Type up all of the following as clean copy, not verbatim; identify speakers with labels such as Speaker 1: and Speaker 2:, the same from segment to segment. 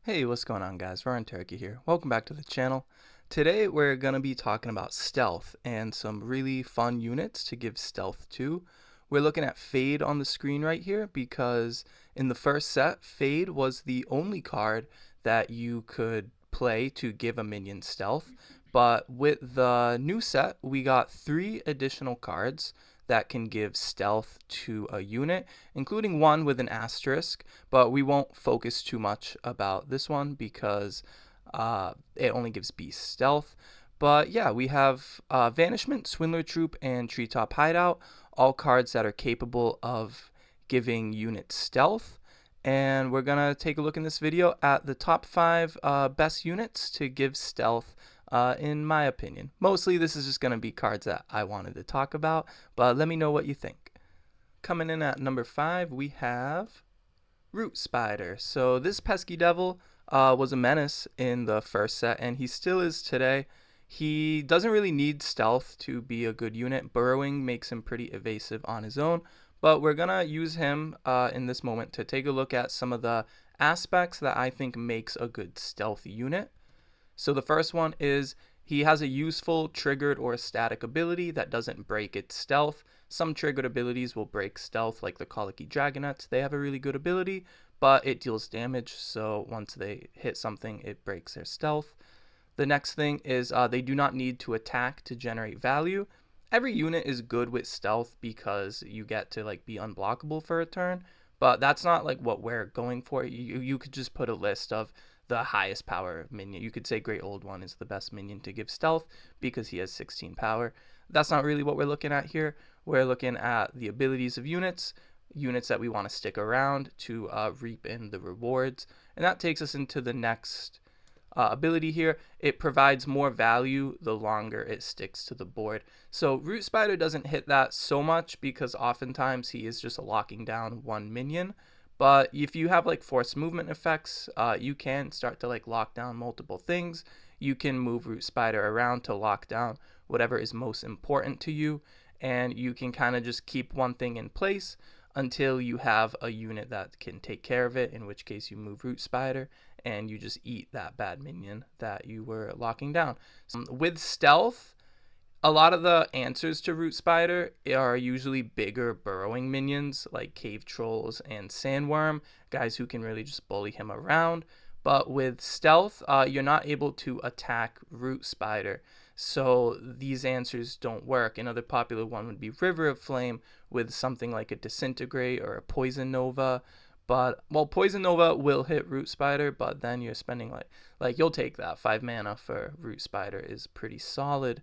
Speaker 1: Hey, what's going on, guys? Ryan Turkey here. Welcome back to the channel. Today we're going to be talking about stealth and some really fun units to give stealth to. We're looking at Fade on the screen right here because in the first set, Fade was the only card that you could play to give a minion stealth. But with the new set, we got 3 additional cards that can give stealth to a unit, including one with an asterisk, but we won't focus too much about this one because it only gives beast stealth. But yeah, we have Vanishment, Swindler Troop, and Treetop Hideout, all cards that are capable of giving units stealth. And we're going to take a look in this video at the top 5 best units to give stealth in my opinion. Mostly this is just going to be cards that I wanted to talk about, but let me know what you think. Coming in at number 5, we have Root Spider. So this pesky devil was a menace in the first set, and he still is today. He doesn't really need stealth to be a good unit. Burrowing makes him pretty evasive on his own, but we're going to use him in this moment to take a look at some of the aspects that I think makes a good stealth unit. So the first one is he has a useful triggered or static ability that doesn't break its stealth. Some triggered abilities will break stealth, like the Colicky Dragonets. They have a really good ability, but it deals damage, so once they hit something, it breaks their stealth. The next thing is they do not need to attack to generate value. Every unit is good with stealth because you get to be unblockable for a turn, but that's not what we're going for. You could just put a list of the highest power minion. You could say Great Old One is the best minion to give stealth because he has 16 power. That's not really what we're looking at here. We're looking at the abilities of units that we want to stick around to reap in the rewards. And that takes us into the next ability here. It provides more value the longer it sticks to the board. So Root Spider doesn't hit that so much because oftentimes he is just locking down one minion. But if you have force movement effects, you can start to lock down multiple things. You can move Root Spider around to lock down whatever is most important to you, and you can kind of just keep one thing in place until you have a unit that can take care of it, in which case you move Root Spider and you just eat that bad minion that you were locking down. So, with stealth, a lot of the answers to Root Spider are usually bigger burrowing minions like Cave Trolls and Sandworm, guys who can really just bully him around. But with stealth, you're not able to attack Root Spider, so these answers don't work. Another popular one would be River of Flame with something like a Disintegrate or a Poison Nova. But, well, Poison Nova will hit Root Spider, but then you're spending you'll take that. 5 mana for Root Spider is pretty solid.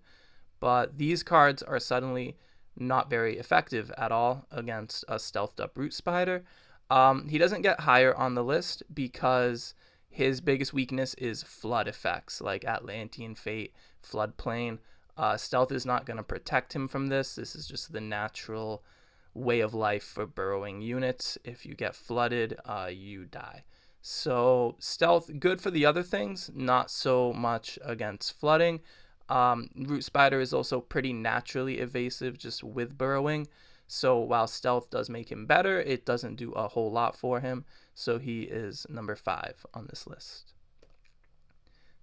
Speaker 1: But these cards are suddenly not very effective at all against a stealthed up Root Spider. He doesn't get higher on the list because his biggest weakness is flood effects like Atlantean Fate, Floodplain. Stealth is not going to protect him from this. This is just the natural way of life for burrowing units. If you get flooded, you die. So stealth, good for the other things, not so much against flooding. Root Spider is also pretty naturally evasive just with burrowing. So while stealth does make him better, it doesn't do a whole lot for him. So he is number 5 on this list.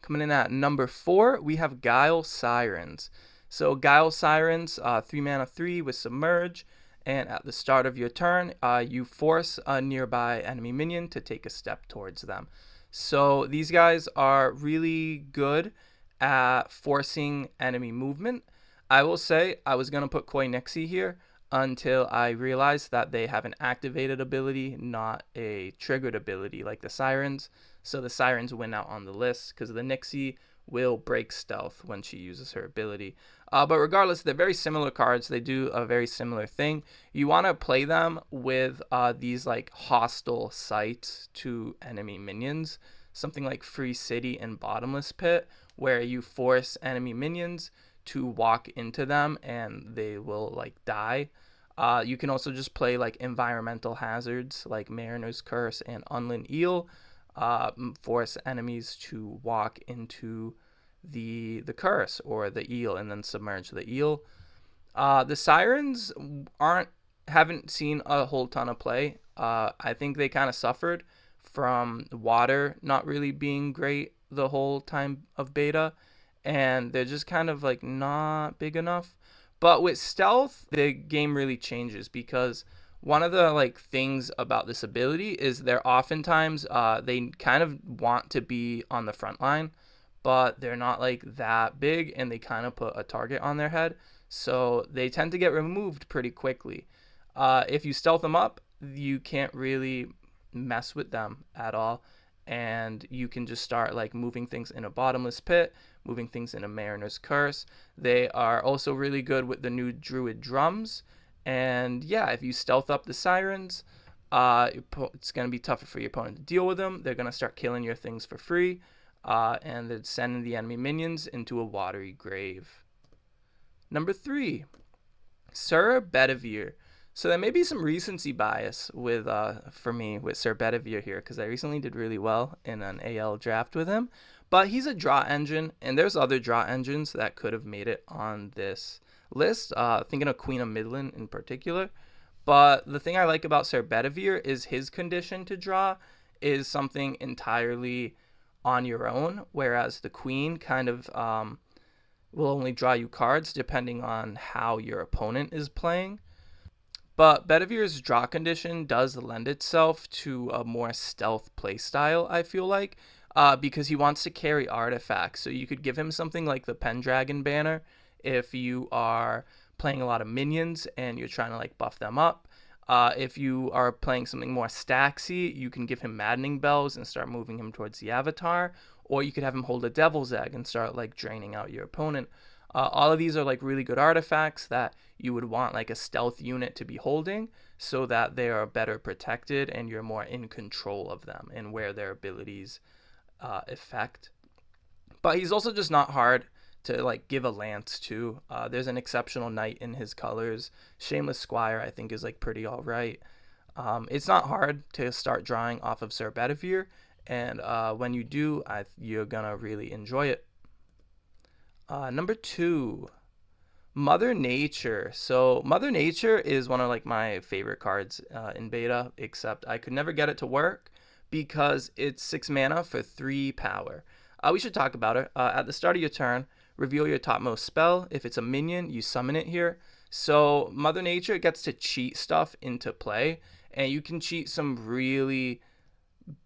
Speaker 1: Coming in at number 4, we have Guile Sirens. So Guile Sirens, 3 mana 3 with Submerge. And at the start of your turn, you force a nearby enemy minion to take a step towards them. So these guys are really good at forcing enemy movement. I will say I was going to put Koi Nixie here until I realized that they have an activated ability, not a triggered ability like the Sirens. So the Sirens win out on the list because the Nixie will break stealth when she uses her ability. But regardless, they're very similar cards. They do a very similar thing. You want to play them with these hostile sights to enemy minions. Something like Free City and Bottomless Pit, where you force enemy minions to walk into them and they will die. You can also just play environmental hazards like Mariner's Curse and Unland Eel. Force enemies to walk into the curse or the eel and then submerge the eel. The Sirens haven't seen a whole ton of play. I think they kind of suffered from water not really being great the whole time of beta, and they're just kind of like not big enough. But with stealth, the game really changes because one of the like things about this ability is they're oftentimes they kind of want to be on the front line, but they're not like that big, and they kind of put a target on their head, so they tend to get removed pretty quickly. If you stealth them up, you can't really mess with them at all, and you can just start like moving things in a bottomless pit, moving things in a mariner's curse. They are also really good with the new druid drums, and yeah, if you stealth up the sirens, it's going to be tougher for your opponent to deal with them. They're going to start killing your things for free, and they're sending the enemy minions into a watery grave. Number 3, Sir Bedivere. So there may be some recency bias with for me with Sir Bedivere here, because I recently did really well in an AL draft with him. But he's a draw engine, and there's other draw engines that could have made it on this list. Thinking of Queen of Midland in particular. But the thing I like about Sir Bedivere is his condition to draw is something entirely on your own, whereas the Queen kind of will only draw you cards depending on how your opponent is playing. But Bedivere's draw condition does lend itself to a more stealth playstyle, I feel like, because he wants to carry artifacts. So you could give him something like the Pendragon banner if you are playing a lot of minions and you're trying to like buff them up. If you are playing something more stacksy, you can give him Maddening Bells and start moving him towards the avatar. Or you could have him hold a Devil's Egg and start like draining out your opponent. All of these are like really good artifacts that you would want like a stealth unit to be holding, so that they are better protected and you're more in control of them and where their abilities affect. But he's also just not hard to like give a lance to. There's an exceptional knight in his colors. Shameless Squire I think is like pretty all right. It's not hard to start drawing off of Sir Bedivere, and when you do, you're gonna really enjoy it. Number 2, Mother Nature. So Mother Nature is one of like my favorite cards in beta, except I could never get it to work because it's 6 mana for 3 power. We should talk about it. At the start of your turn, reveal your topmost spell. If it's a minion, you summon it here. So Mother Nature gets to cheat stuff into play, and you can cheat some really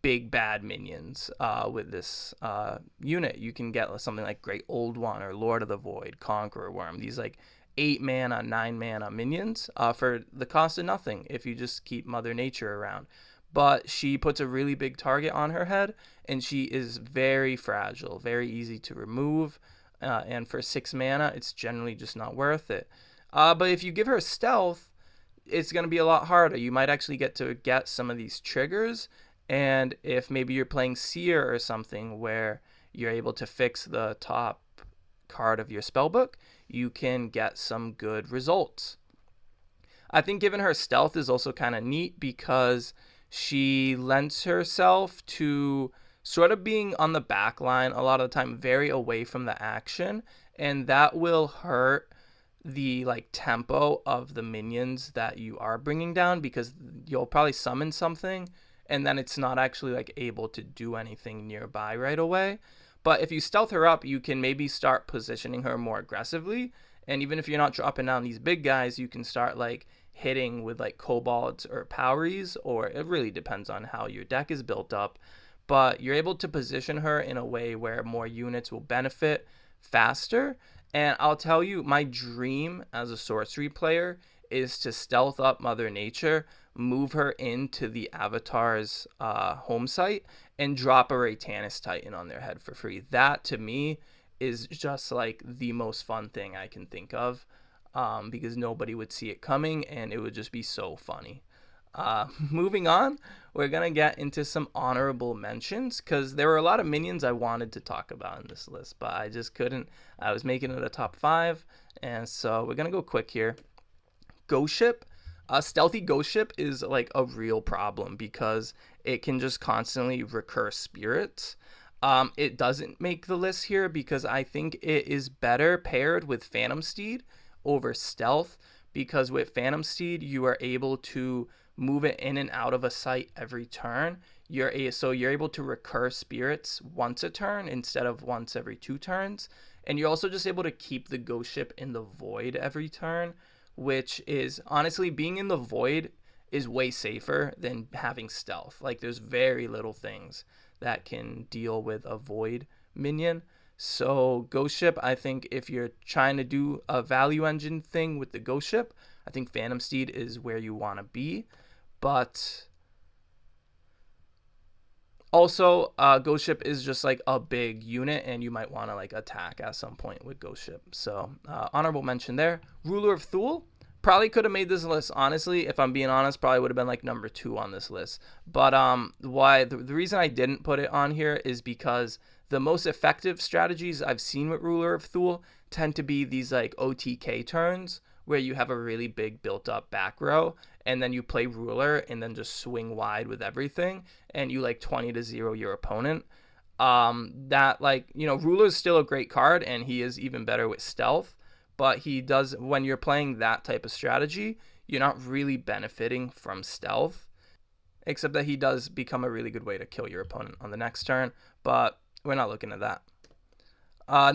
Speaker 1: big bad minions with this unit. You can get something like Great Old One or Lord of the Void, Conqueror Worm. These like 8 mana, 9 mana minions for the cost of nothing if you just keep Mother Nature around. But she puts a really big target on her head, and she is very fragile, very easy to remove. And for 6 mana, it's generally just not worth it. But if you give her stealth, it's going to be a lot harder. You might actually get to get some of these triggers. And if maybe you're playing Seer or something where you're able to fix the top card of your spellbook, you can get some good results. I think giving her stealth is also kind of neat because she lends herself to sort of being on the back line a lot of the time, very away from the action, and that will hurt the like tempo of the minions that you are bringing down, because you'll probably summon something and then it's not actually like able to do anything nearby right away. But if you stealth her up, you can maybe start positioning her more aggressively, and even if you're not dropping down these big guys, you can start like hitting with like kobolds or poweries, or it really depends on how your deck is built up. But you're able to position her in a way where more units will benefit faster. And I'll tell you, my dream as a sorcery player is to stealth up Mother Nature, move her into the avatar's home site, and drop a Raytanis Titan on their head for free. That to me is just like the most fun thing I can think of, because nobody would see it coming and it would just be so funny. Moving on, we're gonna get into some honorable mentions, because there were a lot of minions I wanted to talk about in this list, but I just couldn't. I was making it a top 5, and so we're gonna go quick here. Ghost Ship. Stealthy Ghost Ship is like a real problem because it can just constantly recur spirits. It doesn't make the list here because I think it is better paired with Phantom Steed over Stealth, because with Phantom Steed you are able to move it in and out of a site every turn. so you're able to recur spirits once a turn instead of once every 2 turns. And you're also just able to keep the ghost ship in the void every turn, which is honestly, being in the void is way safer than having stealth. Like, there's very little things that can deal with a void minion. So ghost ship, I think if you're trying to do a value engine thing with the ghost ship, I think Phantom Steed is where you want to be. But also, Ghost Ship is just like a big unit, and you might want to like attack at some point with Ghost Ship. So honorable mention there. Ruler of Thule, probably could have made this list, honestly. If I'm being honest, probably would have been like number 2 on this list. But why the reason I didn't put it on here is because the most effective strategies I've seen with Ruler of Thule tend to be these like OTK turns, where you have a really big built up back row, and then you play ruler and then just swing wide with everything, and you like 20-0 your opponent. That, like, you know, ruler is still a great card, and he is even better with stealth, but he does, when you're playing that type of strategy, you're not really benefiting from stealth, except that he does become a really good way to kill your opponent on the next turn, but we're not looking at that.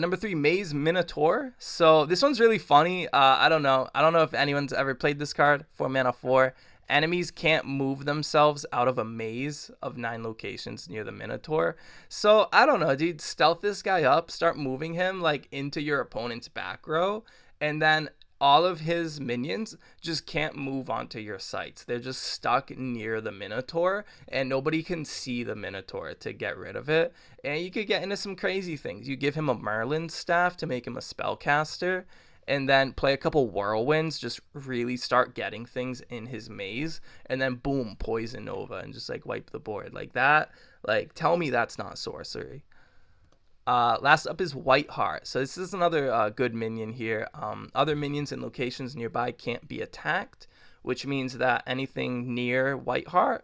Speaker 1: Number 3, Maze Minotaur. So this one's really funny. I don't know if anyone's ever played this card. 4 mana 4. Enemies can't move themselves out of a maze of 9 locations near the Minotaur. So I don't know, dude. Stealth this guy up. Start moving him like into your opponent's back row, and then all of his minions just can't move onto your sites. They're just stuck near the Minotaur, and nobody can see the Minotaur to get rid of it. And you could get into some crazy things. You give him a Merlin staff to make him a spellcaster, and then play a couple whirlwinds, just really start getting things in his maze, and then boom, Poison Nova, and just like wipe the board like that. Like, tell me that's not sorcery. Last up is Whiteheart. So this is another good minion here. Other minions and locations nearby can't be attacked, which means that anything near Whiteheart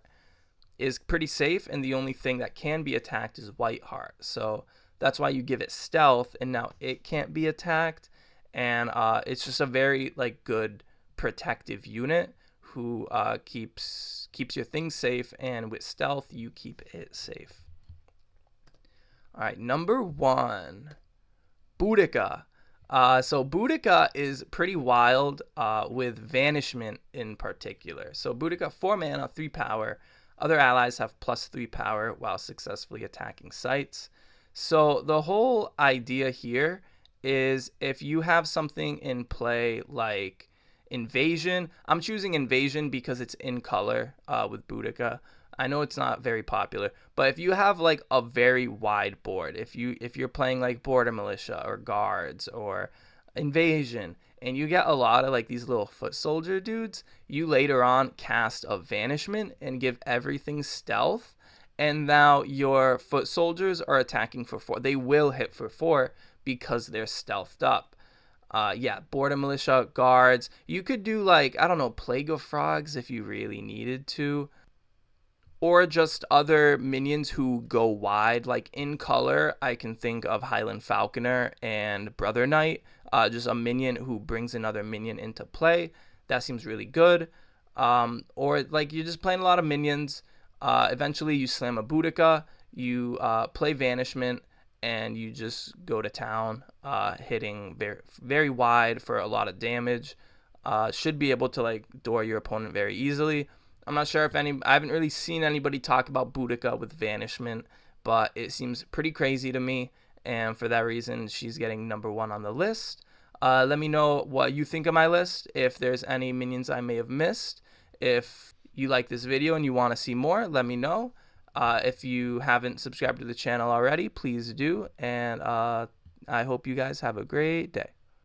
Speaker 1: is pretty safe, and the only thing that can be attacked is Whiteheart. So that's why you give it stealth, and now it can't be attacked, and it's just a very like good protective unit who keeps your things safe, and with stealth you keep it safe. All right, number 1, Budika. So Budika is pretty wild with Vanishment in particular. So Budika, 4 mana, 3 power. Other allies have +3 power while successfully attacking sites. So the whole idea here is if you have something in play like Invasion. I'm choosing Invasion because it's in color with Budika. I know it's not very popular, but if you have like a very wide board, if you're playing like Border Militia or Guards or Invasion, and you get a lot of like these little foot soldier dudes, you later on cast a Vanishment and give everything stealth, and now your foot soldiers are attacking for 4. They will hit for 4 because they're stealthed up. Yeah, Border Militia, Guards. You could do like, I don't know, Plague of Frogs if you really needed to. Or just other minions who go wide. Like in color, I can think of Highland Falconer and Brother Knight. Just a minion who brings another minion into play. That seems really good. Or like you're just playing a lot of minions. Eventually you slam a Budika. You play Vanishment. And you just go to town, hitting very, very wide for a lot of damage. Should be able to like door your opponent very easily. I'm not sure if I haven't really seen anybody talk about Budika with Vanishment, but it seems pretty crazy to me, and for that reason, she's getting number 1 on the list. Let me know what you think of my list, if there's any minions I may have missed. If you like this video and you want to see more, let me know. If you haven't subscribed to the channel already, please do, and I hope you guys have a great day.